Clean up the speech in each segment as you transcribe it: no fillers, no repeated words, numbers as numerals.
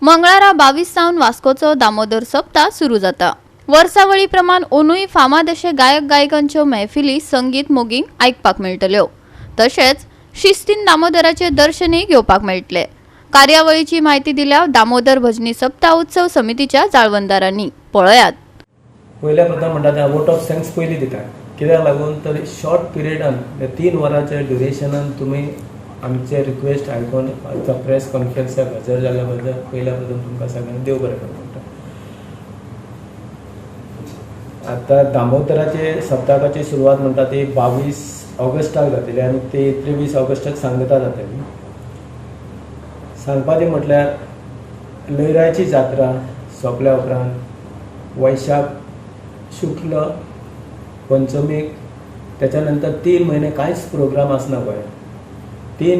मंगळारा 22 सावन वास्कोचो दामोदर सप्ताह सुरू जाता। वर्सावळी प्रमाण ओनूय फामाद अशे गायक गायिकांच्यो महफिली संगीत मोगींक आयकपाक मेळटल्यो। तशेंच शिस्तीन दामोदराचे दर्शनय घेवपाक मेळटले। कार्यावळीची म्हायती दिल्या दामोदर भजनी सप्ताह उत्सव समितीच्या जाळवंदारांनी। पळयात। पयल्या प्रथम म्हणटा ते वोट ऑफ थँक्स पयलीं दितात, कित्याक लागून तर शॉर्ट पिरियडान 3 वरांच्या ड्युरेशनान तुमी आमचे रिक्वेस्ट आयकून प्रेस कॉन्फरन्साक हजर जाल्या बद्दल पयल्या प्रथम तुमकां सगळ्यांक देव बरें करूं म्हणटा। आतां दामोदराचे सप्तकाची सुरवात म्हणटा ती 22 ऑगस्टाक जातली आनी ती 23 ऑगस्टाक सांगता जातली। सांगपाचें म्हटल्यार लयराची जात्रा सोंपल्या उपरांत वैशाख शुक्ल पंचमीक त्याच्या नंतर 3 महिने कांयच प्रोग्राम आसना गोंयांत। तीन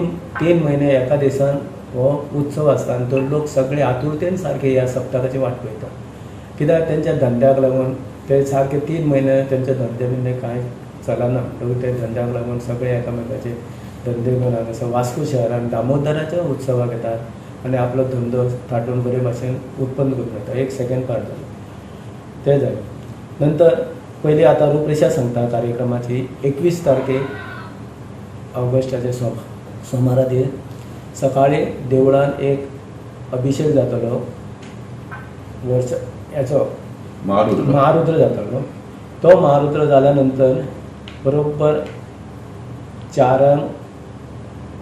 महिने एका दिसान हो उत्सव आसता आनी तो लोक सगळे आतुरतेन सारखे ह्या सप्तकाची वाट पळयता, कित्याक तेंच्या धंद्याक लागून ते सारखे 3 महिने तेंचे धंदे बिंदे कांय चलना म्हणटकूच ते धंद्याक लागून सगळे एकामेकाचे धंदे करून हांगासर वास्को शहरान दामोदराच्या उत्सवाक येतात आनी आपलो धंदो थाटून बरे भाशेन उत्पन्न करून येता। एक सेकंड पार्ट जालें तें जालें नंतर पयलीं आतां रूपरेशा सांगता कार्यक्रमाची। 21 तारखेक ऑगस्टाचे सोमारा दीस सकाळी देवळान एक अभिषेक जातलो, वर्ष हेचो महारुद्र जातलो। तो महारुद्र जाल्या नंतर बरोबर 4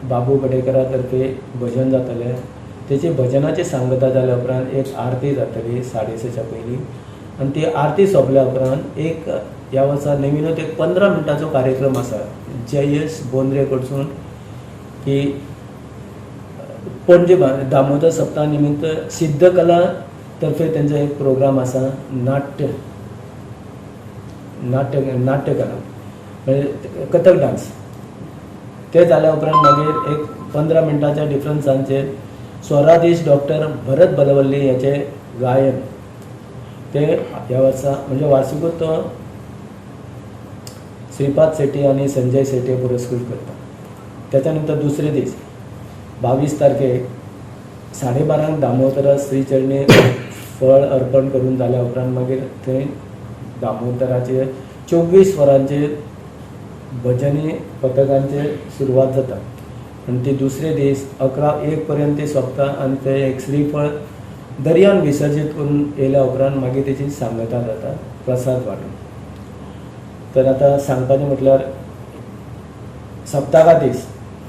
बाबू गडेकरा तर्फे भजन जातलें। तेची भजनाची सांगता जाल्या उपरांत एक आरती जातली 6:30च्या पयलीं आनी ती आरती सोंपल्या उपरांत एक ह्या वर्सा नवीनच एक 15 मिनटाचो कार्यक्रम आसा जयेश बोंद्रे कडसून की पणजे दामोदर सप्ताह निमित्त सिद्धकला तर्फे तेंचो एक प्रोग्राम आसा नाट्यकला म्हणजे कथक डान्स। ते जाल्या उपरांत मागीर एक 15 मिनटाच्या डिफरन्सांचेर स्वराधीश डॉक्टर भरत बलवल्ली हेचे गायन ते ह्या वर्सा म्हणजे वार्षिकूच तो श्रीपाद शेट्टी आणि संजय शेट्टी पुरस्कृत करता। त्याच्यानंतर दुसरे दीस 22 तारखेक 12:30 दामोदरा श्रीचरणी फळ अर्पण करून जाल्या उपरांत मागीर थंय दामोदराचे 24 वरांचे भजनी पथकांचे सुरवात जाता आनी ती दुसरे दीस 11:01 पर्यंत ती सोंपता आनी ते एक श्रीफळ दर्यान विसर्जीत करून येयल्या उपरांत मागीर तेची सांगता जाता प्रसाद वांटून। तर आतां सांगपाचें म्हटल्यार सप्तका दीस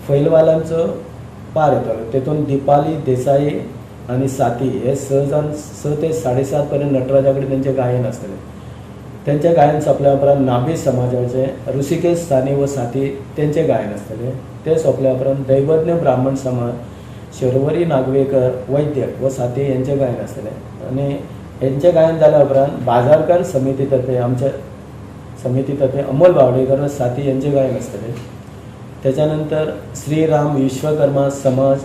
फैलवालांचो पार येतलो, तेतून दिपाली देसाई आनी साथी हे 6 ते 7:30 पर्यंत नटराजा कडेन तेंचें गायन आसतलें। तेंचें गायन सोंपल्या उपरांत नाभी समाजाचे ऋषिकेश सानी व साथी तेंचें गायन आसतलें। ते सोंपल्या उपरांत दैवज्ञ ब्राह्मण समाज शर्वरी नागवेकर वैद्य व साथी हेंचें गायन आसतलें आनी हेंचें गायन जाल्या उपरांत बाजारकार समिती तर्फे आमच्या समिती तर्फे अमोल बावडेकर व साथी हेंचें गायन आसतलें। त्याच्यानंतर श्रीराम विश्वकर्मा समाज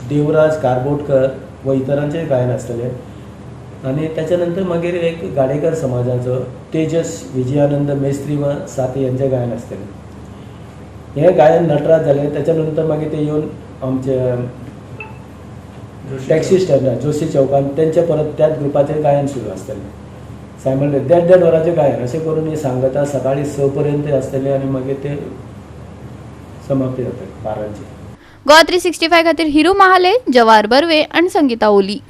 देवराज कारबोटकर व इतरांचें गायन आसतलें आनी त्याच्यानंतर मागीर एक गाडेकर समाजाचो तेजस विजयानंद मेस्त्री व साथी हेंचें गायन आसतलें। हें गायन नटराज जालें त्याच्या नंतर मागीर ते येवन आमचे टॅक्सी स्टँडार जोशी चौकान तेंचे परत त्याच ग्रुपाचें गायन सुरू आसतलें। सायमल्टेनियस 1.5 वरांचें गायन अशें करून ही सांगता सकाळी 6 पर्यंत आसतली आनी मागीर ते समाप्ती जातली 12 गोवा 365 खातीर हिरू महाले, जवाहर बर्वे आनी संगीता ओली।